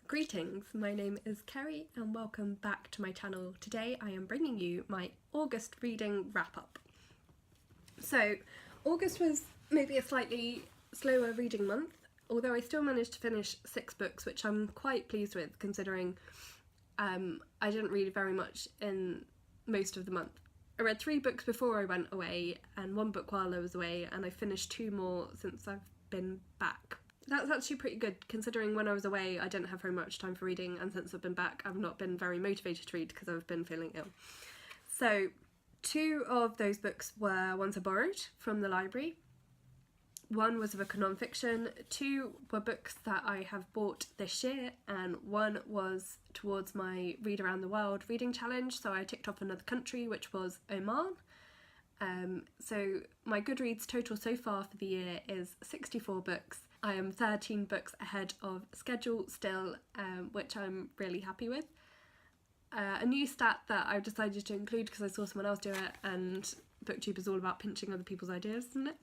Greetings, my name is Kerry and welcome back to my channel. Today I am bringing you my August reading wrap-up. So, August was maybe a slightly slower reading month, although I still managed to finish 6 books, which I'm quite pleased with considering I didn't read very much in most of the month. I read 3 books before I went away and 1 book while I was away, and I finished 2 more since I've been back. That's actually pretty good considering when I was away I didn't have very much time for reading, and since I've been back I've not been very motivated to read because I've been feeling ill. So 2 of those books were ones I borrowed from the library. 1 was a book of non-fiction, 2 were books that I have bought this year, and 1 was towards my Read Around the World reading challenge, so I ticked off another country, which was Oman. So my Goodreads total so far for the year is 64 books. I am 13 books ahead of schedule still, which I'm really happy with. A new stat that I've decided to include because I saw someone else do it, and BookTube is all about pinching other people's ideas, isn't it?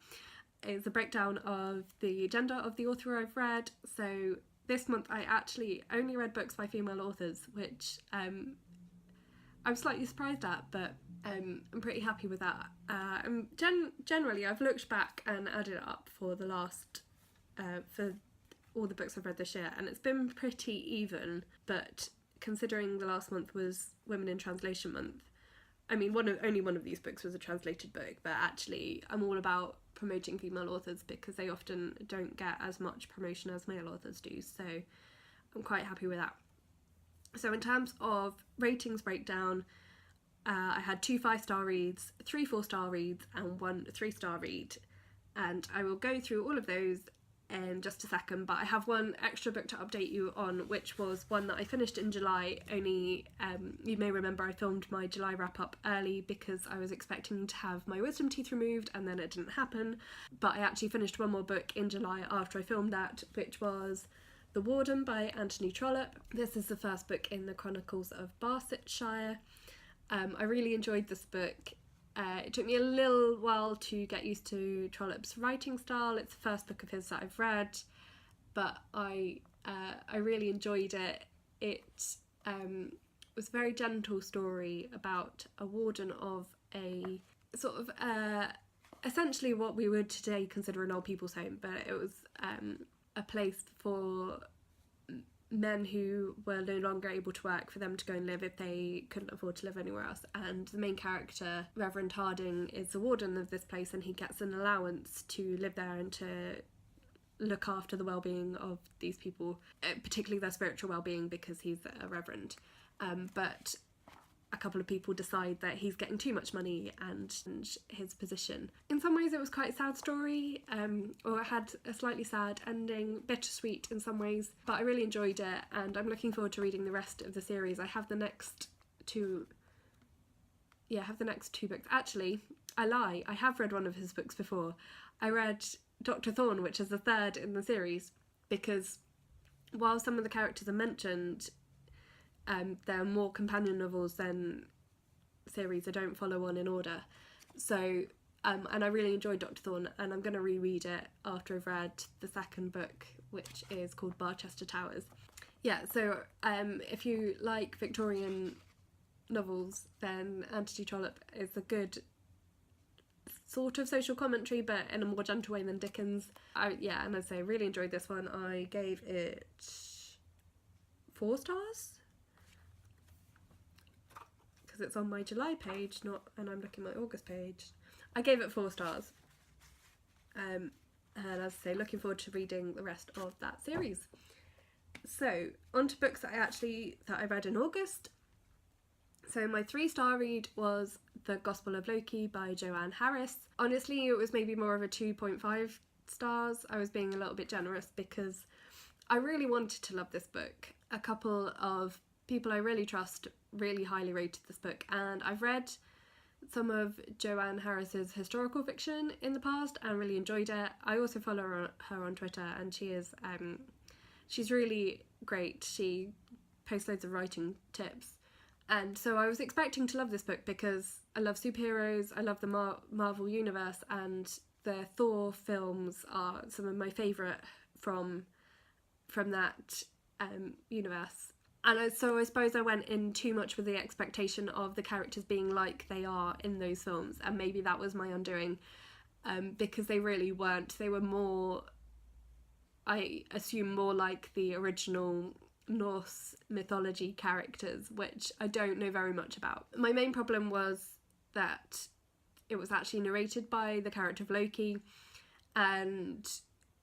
Is a breakdown of the gender of the author I've read. So this month I actually only read books by female authors, which I'm slightly surprised at, but I'm pretty happy with that. Generally I've looked back and added it up for the last for all the books I've read this year, and it's been pretty even, but considering the last month was Women in Translation month, I mean only one of these books was a translated book, but actually I'm all about promoting female authors because they often don't get as much promotion as male authors do, so I'm quite happy with that. So in terms of ratings breakdown, I had 2 5-star reads, 3 4-star reads and 1 3-star read, and I will go through all of those in just a second, but I have 1 extra book to update you on, which was one that I finished in July. Only you may remember I filmed my July wrap-up early because I was expecting to have my wisdom teeth removed and then it didn't happen, but I actually finished 1 more book in July after I filmed that, which was The Warden by Trollope. This is the first book in the Chronicles of Barsetshire. I really enjoyed this book. It took me a little while to get used to Trollope's writing style. It's the first book of his that I've read, but I really enjoyed it. It was a very gentle story about a warden of a sort of essentially what we would today consider an old people's home, but it was a place for men who were no longer able to work, for them to go and live if they couldn't afford to live anywhere else. And the main character, Reverend Harding, is the warden of this place, and he gets an allowance to live there and to look after the well-being of these people, particularly their spiritual well-being, because he's a reverend. But a couple of people decide that he's getting too much money and his position. In some ways it was quite a sad story, or it had a slightly sad ending, bittersweet in some ways, but I really enjoyed it and I'm looking forward to reading the rest of the series. I have the next 2 books. Actually, I lie, I have read one of his books before. I read Dr. Thorne, which is the 3rd in the series, because while some of the characters are mentioned, there are more companion novels than series. I don't follow on in order. So, and I really enjoyed Dr. Thorne, and I'm going to reread it after I've read the 2nd book, which is called Barchester Towers. Yeah, so if you like Victorian novels, then Anthony Trollope is a good sort of social commentary, but in a more gentle way than Dickens. And I'd say I really enjoyed this one. I gave it 4 stars. Because it's on my July page, and I'm looking at my August page. I gave it 4 stars. And as I say, looking forward to reading the rest of that series. So, on to books that I read in August. So my 3-star read was The Gospel of Loki by Joanne Harris. Honestly, it was maybe more of a 2.5 stars. I was being a little bit generous because I really wanted to love this book. A couple of people I really trust really highly rated this book, and I've read some of Joanne Harris's historical fiction in the past and really enjoyed it. I also follow her on Twitter, and she is she's really great. She posts loads of writing tips, and so I was expecting to love this book because I love superheroes, I love the Marvel universe, and the Thor films are some of my favourite from that universe. And so I suppose I went in too much with the expectation of the characters being like they are in those films, and maybe that was my undoing, because they really weren't. They were more, I assume, more like the original Norse mythology characters, which I don't know very much about. My main problem was that it was actually narrated by the character of Loki, and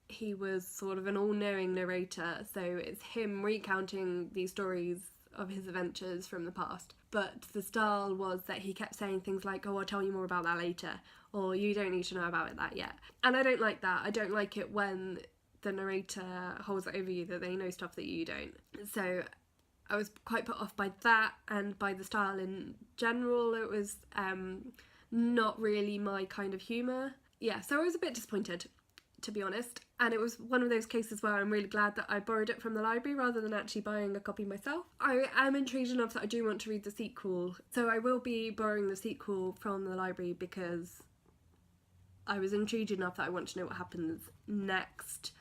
he was sort of an all-knowing narrator, so it's him recounting these stories of his adventures from the past. But the style was that he kept saying things like, oh, I'll tell you more about that later, or you don't need to know about that yet. And I don't like that. I don't like it when the narrator holds it over you that they know stuff that you don't. So I was quite put off by that, and by the style in general. It was not really my kind of humour. Yeah, so I was a bit disappointed, to be honest, and it was one of those cases where I'm really glad that I borrowed it from the library rather than actually buying a copy myself. I am intrigued enough that I do want to read the sequel, so I will be borrowing the sequel from the library because I was intrigued enough that I want to know what happens next.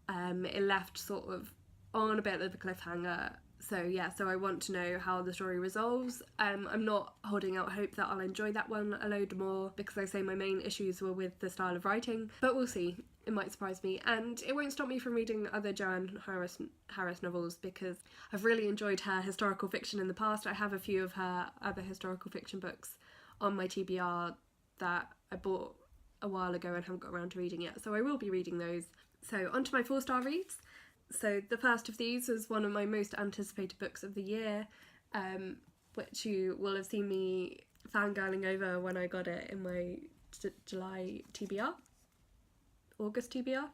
It left sort of on a bit of a cliffhanger, so yeah, so I want to know how the story resolves. I'm not holding out hope that I'll enjoy that one a load more, because I say my main issues were with the style of writing, but we'll see. It might surprise me, and it won't stop me from reading other Joanne Harris novels, because I've really enjoyed her historical fiction in the past. I have a few of her other historical fiction books on my TBR that I bought a while ago and haven't got around to reading yet, so I will be reading those. So on to my 4-star reads. So the first of these was one of my most anticipated books of the year, which you will have seen me fangirling over when I got it in my July TBR. August TBR.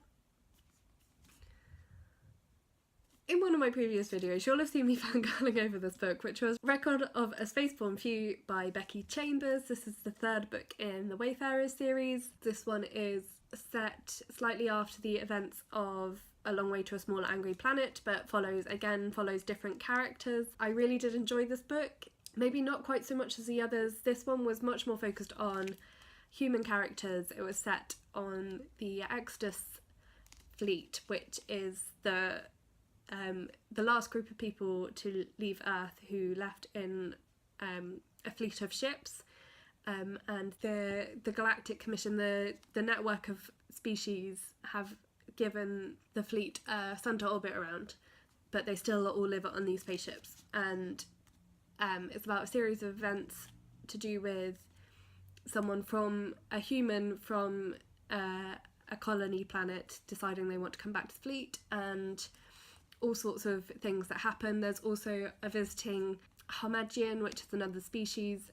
In one of my previous videos, you'll have seen me fangirling over this book, which was Record of a Spaceborn Few by Becky Chambers. This is the third book in the Wayfarers series. This one is set slightly after the events of A Long Way to a Small Angry Planet, but follows different characters. I really did enjoy this book. Maybe not quite so much as the others. This one was much more focused on human characters. It was set on the Exodus fleet, which is the last group of people to leave Earth who left in a fleet of ships. And the Galactic Commission, the network of species, have given the fleet a sun to orbit around, but they still all live on these spaceships. And it's about a series of events to do with a human from a colony planet deciding they want to come back to the fleet, and all sorts of things that happen. There's also a visiting Harmadian, which is another species,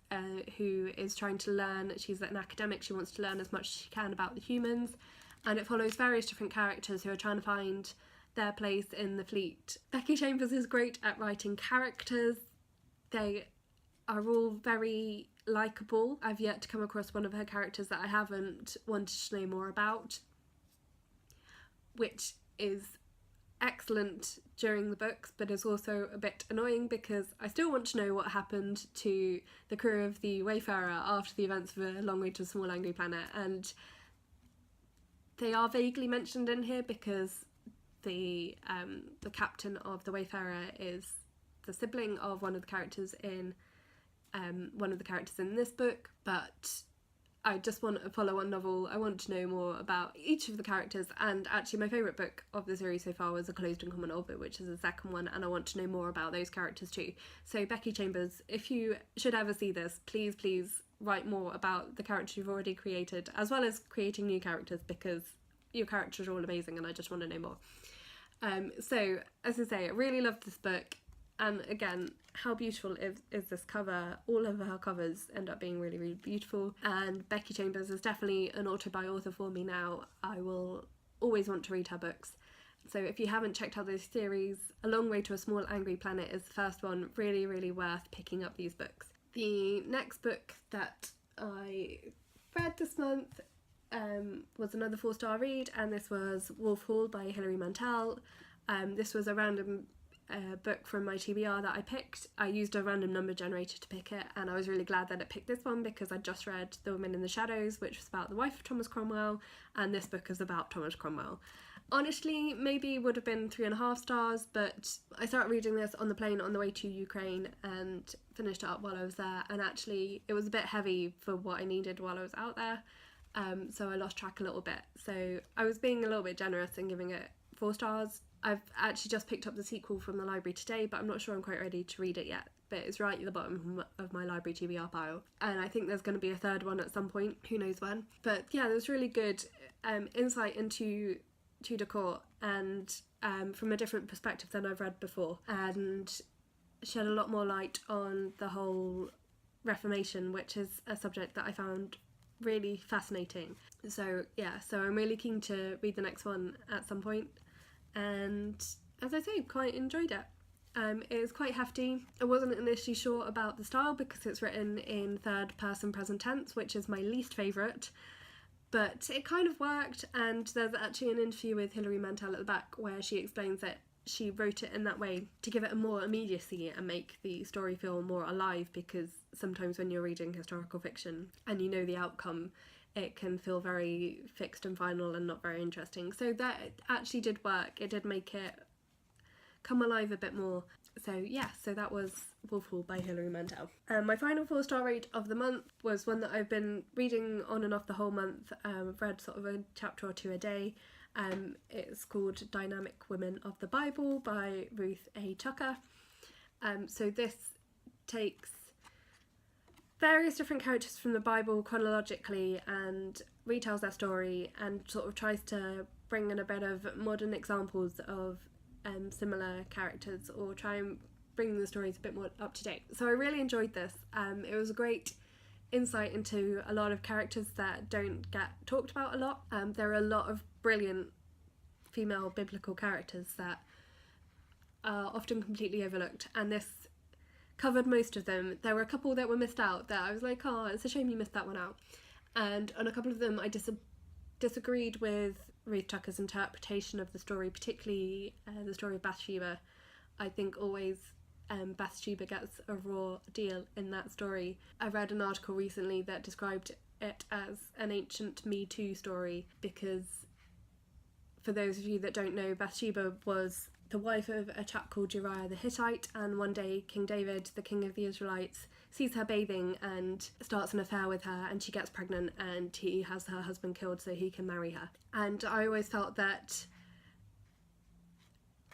who is trying to learn. She's an academic, she wants to learn as much as she can about the humans, and it follows various different characters who are trying to find their place in the fleet. Becky Chambers is great at writing characters. They are all very likeable. I've yet to come across one of her characters that I haven't wanted to know more about, which is excellent during the books, but is also a bit annoying because I still want to know what happened to the crew of the Wayfarer after the events of A Long Way to a Small Angry Planet, and they are vaguely mentioned in here because the captain of the Wayfarer is the sibling of one of the characters in this book, but I just want a follow-on novel. I want to know more about each of the characters, and actually my favourite book of the series so far was A Closed and Common Orbit, which is the second one, and I want to know more about those characters too. So Becky Chambers, if you should ever see this, please write more about the characters you've already created, as well as creating new characters, because your characters are all amazing and I just want to know more. So as I say, I really loved this book. And again, how beautiful is this cover? All of her covers end up being really, really beautiful. And Becky Chambers is definitely an author for me now. I will always want to read her books. So if you haven't checked out this series, A Long Way to a Small Angry Planet is the first one. Really, really worth picking up these books. The next book that I read this month was another 4-star read, and this was Wolf Hall by Hilary Mantel. This was a random book from my TBR that I picked. I used a random number generator to pick it, and I was really glad that it picked this one because I just read The Woman in the Shadows, which was about the wife of Thomas Cromwell, and this book is about Thomas Cromwell. Honestly, maybe would have been 3.5 stars, but I started reading this on the plane on the way to Ukraine and finished it up while I was there, and actually it was a bit heavy for what I needed while I was out there, so I lost track a little bit. So I was being a little bit generous in giving it 4 stars. I've actually just picked up the sequel from the library today, but I'm not sure I'm quite ready to read it yet. But it's right at the bottom of my library TBR pile, and I think there's going to be a third one at some point, who knows when. But yeah, there's really good insight into Tudor court, and from a different perspective than I've read before, and shed a lot more light on the whole Reformation, which is a subject that I found really fascinating. So yeah, so I'm really keen to read the next one at some point, and as I say, quite enjoyed it. It is quite hefty. I wasn't initially sure about the style because it's written in third person present tense, which is my least favourite, but it kind of worked. And there's actually an interview with Hilary Mantel at the back where she explains that she wrote it in that way to give it a more immediacy and make the story feel more alive, because sometimes when you're reading historical fiction and you know the outcome, it can feel very fixed and final and not very interesting. So that actually did work. It did make it come alive a bit more. So yeah, so that was Wolf Hall by Hilary Mantel. My final 4-star read of the month was one that I've been reading on and off the whole month. I've read sort of a chapter or two a day. It's called Dynamic Women of the Bible by Ruth A. Jokha. So this takes various different characters from the Bible chronologically and retells their story, and sort of tries to bring in a bit of modern examples of similar characters, or try and bring the stories a bit more up to date. So I really enjoyed this. It was a great insight into a lot of characters that don't get talked about a lot. There are a lot of brilliant female biblical characters that are often completely overlooked, and this covered most of them. There were a couple that were missed out that I was like, oh, it's a shame you missed that one out. And on a couple of them I disagreed with Ruth Jokha's interpretation of the story, particularly the story of Bathsheba. I think always Bathsheba gets a raw deal in that story. I read an article recently that described it as an ancient Me Too story, because for those of you that don't know, Bathsheba was the wife of a chap called Uriah the Hittite, and one day King David, the king of the Israelites, sees her bathing and starts an affair with her, and she gets pregnant and he has her husband killed so he can marry her. And I always felt that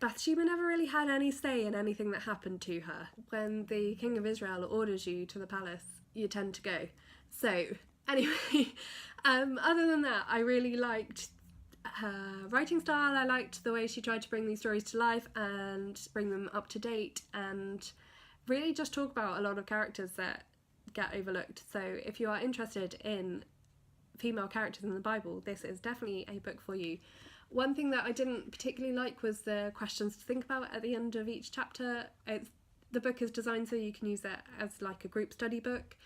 Bathsheba never really had any say in anything that happened to her. When the king of Israel orders you to the palace, you tend to go. So anyway, other than that, I really liked her writing style. I liked the way she tried to bring these stories to life and bring them up to date, and really just talk about a lot of characters that get overlooked. So if you are interested in female characters in the Bible, this is definitely a book for you. One thing that I didn't particularly like was the questions to think about at the end of each chapter. The book is designed so you can use it as like a group study book,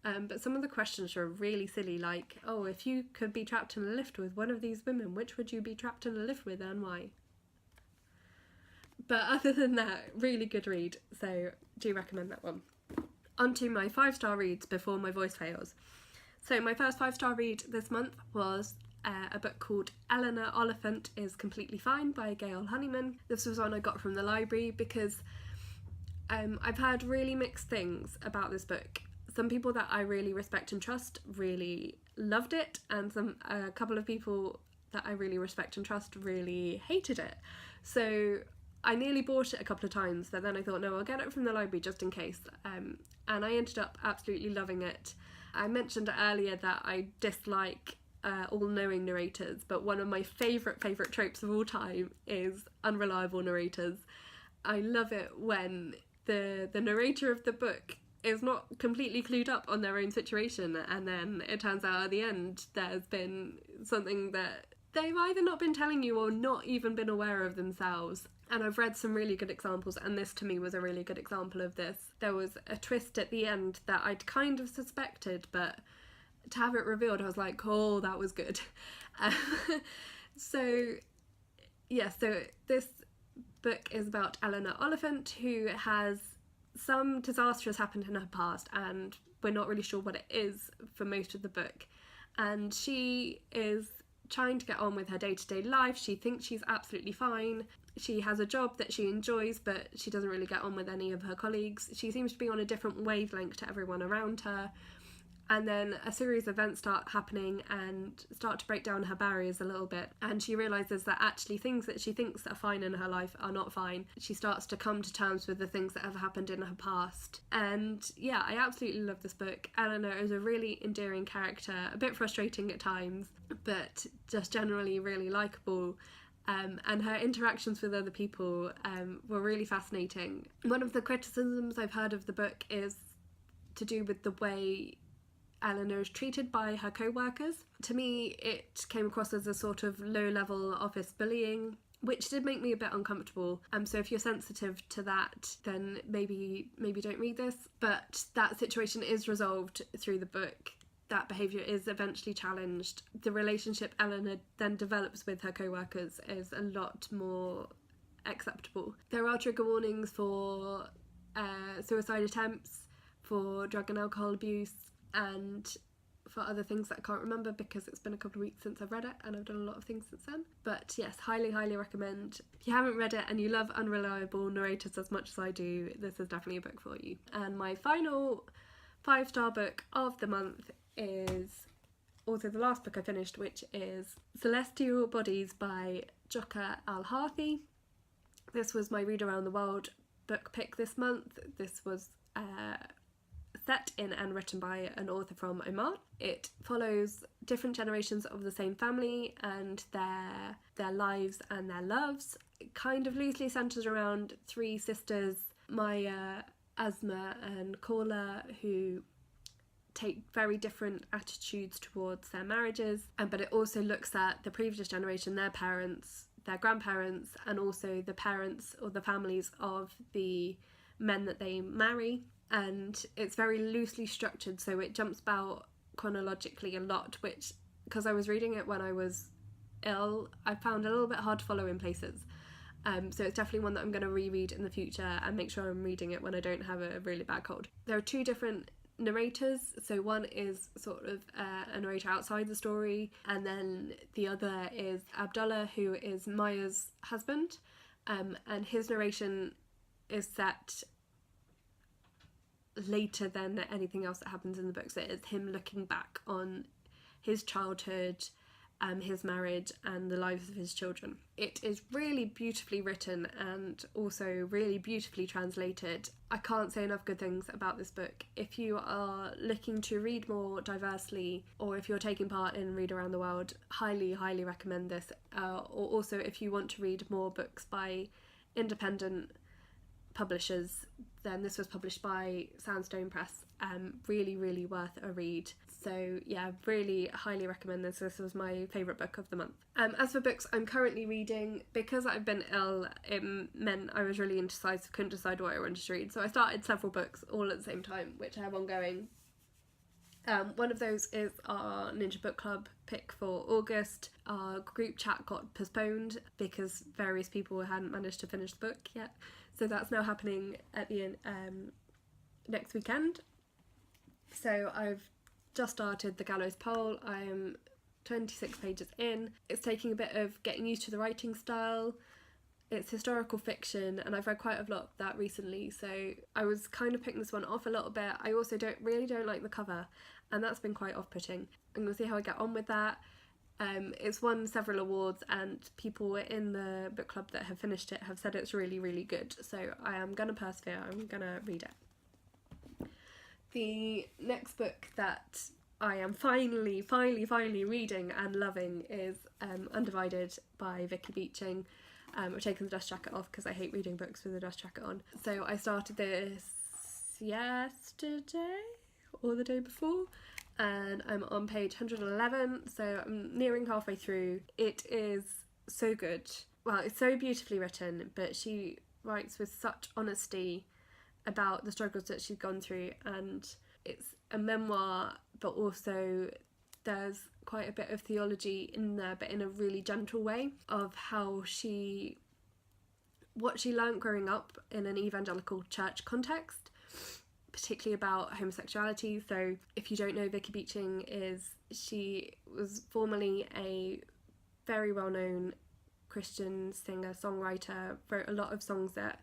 but some of the questions are really silly, like, oh, if you could be trapped in a lift with one of these women, which would you be trapped in a lift with and why? But other than that, really good read, so do recommend that one. On to my 5-star reads before my voice fails. So my first 5-star read this month was a book called Eleanor, Oliphant is Completely Fine by Gail Honeyman. This was one I got from the library because I've heard really mixed things about this book. Some people that I really respect and trust really loved it, and a couple of people that I really respect and trust really hated it. So I nearly bought it a couple of times, but then I thought, no, I'll get it from the library just in case. And I ended up absolutely loving it. I mentioned earlier that I dislike all-knowing narrators, but one of my favourite tropes of all time is unreliable narrators. I love it when the narrator of the book is not completely clued up on their own situation, and then it turns out at the end there's been something that they've either not been telling you or not even been aware of themselves. And I've read some really good examples, and this to me was a really good example of this. There was a twist at the end that I'd kind of suspected, but to have it revealed I was like, oh, that was good. So this book is about Eleanor Oliphant, who has some disaster has happened in her past, and we're not really sure what it is for most of the book. And she is trying to get on with her day-to-day life. She thinks she's absolutely fine. She has a job that she enjoys, but she doesn't really get on with any of her colleagues. She seems to be on a different wavelength to everyone around her. And then a series of events start happening and start to break down her barriers a little bit. And she realises that actually things that she thinks are fine in her life are not fine. She starts to come to terms with the things that have happened in her past. And yeah, I absolutely love this book. Eleanor is a really endearing character, a bit frustrating at times, but just generally really likeable. And her interactions with other people were really fascinating. One of the criticisms I've heard of the book is to do with the way Eleanor is treated by her co-workers. To me, it came across as a sort of low-level office bullying, which did make me a bit uncomfortable. So if you're sensitive to that, then maybe don't read this. But that situation is resolved through the book. That behaviour is eventually challenged. The relationship Eleanor then develops with her co-workers is a lot more acceptable. There are trigger warnings for suicide attempts, for drug and alcohol abuse, and for other things that I can't remember because it's been a couple of weeks since I've read it and I've done a lot of things since then. But yes, highly recommend. If you haven't read it and you love unreliable narrators as much as I do, this is definitely a book for you. And my final 5-star book of the month is also the last book I finished, which is Celestial Bodies by Jokha Alharthi. This was my Read Around the World book pick this month. This was set in and written by an author from Oman. It follows different generations of the same family and their lives and their loves. It kind of loosely centres around 3 sisters, Maya, Asma and Kola, who take very different attitudes towards their marriages, but it also looks at the previous generation, their parents, their grandparents, and also the parents or the families of the men that they marry. And it's very loosely structured, so it jumps about chronologically a lot, which, because I was reading it when I was ill, I found a little bit hard to follow in places. So it's definitely one that I'm going to reread in the future and make sure I'm reading it when I don't have a really bad cold. There are 2 different narrators, so one is sort of a narrator outside the story, and then the other is Abdullah, who is Maya's husband, and his narration is set later than anything else that happens in the book. So it's him looking back on his childhood, his marriage and the lives of his children. It is really beautifully written and also really beautifully translated. I can't say enough good things about this book. If you are looking to read more diversely, or if you're taking part in Read Around the World, highly recommend this. Or also if you want to read more books by independent publishers, then this was published by Sandstone Press. Really worth a read. So yeah, really highly recommend this. This was my favourite book of the month. As for books I'm currently reading, because I've been ill, it meant I was really indecisive, couldn't decide what I wanted to read. So I started several books all at the same time, which I have ongoing. One of those is our Ninja Book Club pick for August. Our group chat got postponed because various people hadn't managed to finish the book yet. So that's now happening at the next weekend. So I've just started the Gallows poll. I am 26 pages in. It's taking a bit of getting used to the writing style. It's historical fiction, and I've read quite a lot of that recently, so I was kind of picking this one off a little bit. I also don't like the cover, and that's been quite off-putting. I'm going to see how I get on with that. It's won several awards, and people in the book club that have finished it have said it's really good, so I am going to persevere. I'm going to read it. The next book that I am finally reading and loving is Undivided by Vicky Beeching. I've taken the dust jacket off because I hate reading books with a dust jacket on. So I started this yesterday or the day before, and I'm on page 111, so I'm nearing halfway through. It is so good. Well, it's so beautifully written, but she writes with such honesty about the struggles that she's gone through, and it's a memoir, but also there's quite a bit of theology in there, but in a really gentle way, of how what she learnt growing up in an evangelical church context, particularly about homosexuality. So if you don't know, Vicky Beeching she was formerly a very well known Christian singer, songwriter, wrote a lot of songs that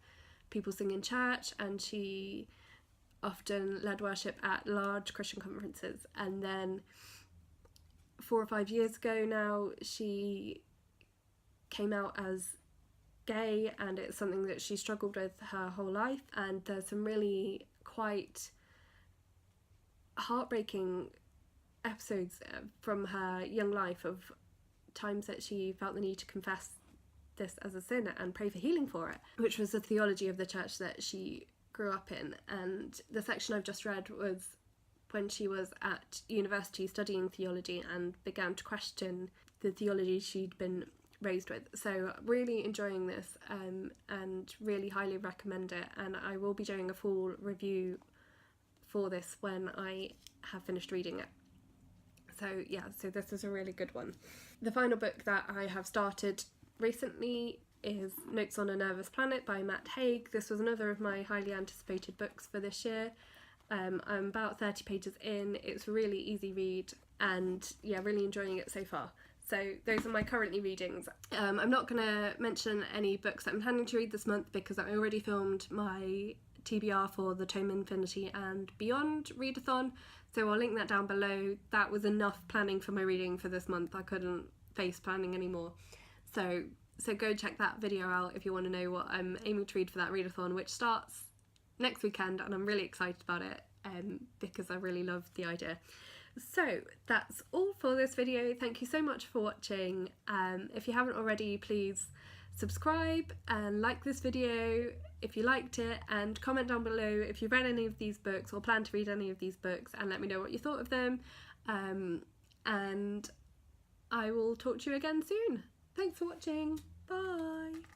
people sing in church, and she often led worship at large Christian conferences. And then 4 or 5 years ago now, she came out as gay, and it's something that she struggled with her whole life, and there's some really quite heartbreaking episodes from her young life of times that she felt the need to confess this as a sin and pray for healing for it, which was the theology of the church that she grew up in. And the section I've just read was when she was at university studying theology and began to question the theology she'd been raised with. So really enjoying this, and really highly recommend it, and I will be doing a full review for this when I have finished reading it. So yeah, so this is a really good one. The final book that I have started recently is Notes on a Nervous Planet by Matt Haig. This was another of my highly anticipated books for this year. I'm about 30 pages in. It's a really easy read, and yeah, really enjoying it so far. So those are my currently readings. I'm not going to mention any books that I'm planning to read this month because I already filmed my TBR for the Tome Infinity and Beyond readathon, so I'll link that down below. That was enough planning for my reading for this month. I couldn't face planning anymore. So go check that video out if you want to know what I'm aiming to read for that readathon, which starts next weekend, and I'm really excited about it because I really love the idea. So that's all for this video. Thank you so much for watching. If you haven't already, please subscribe and like this video if you liked it, and comment down below if you've read any of these books or plan to read any of these books, and let me know what you thought of them. And I will talk to you again soon. Thanks for watching. Bye.